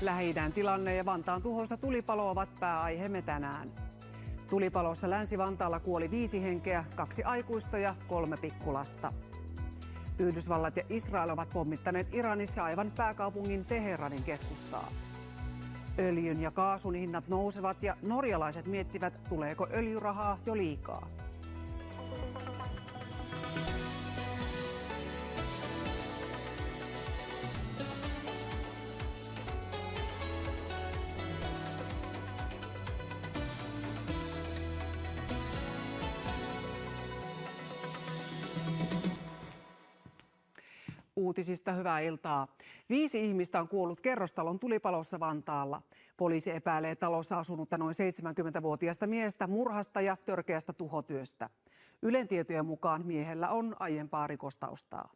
Lähi-idän tilanne ja Vantaan tuhoisa tulipalo ovat pääaiheemme tänään. Tulipalossa Länsi-Vantaalla kuoli 5 henkeä, 2 aikuista ja 3 pikkulasta. Yhdysvallat ja Israel ovat pommittaneet Iranissa aivan pääkaupungin Teheranin keskustaa. Öljyn ja kaasun hinnat nousevat ja norjalaiset miettivät, tuleeko öljyrahaa jo liikaa. Uutisista hyvää iltaa. 5 ihmistä on kuollut kerrostalon tulipalossa Vantaalla. Poliisi epäilee talossa asunutta noin 70-vuotiaista miestä murhasta ja törkeästä tuhotyöstä. Ylen tietojen mukaan miehellä on aiempaa rikostaustaa.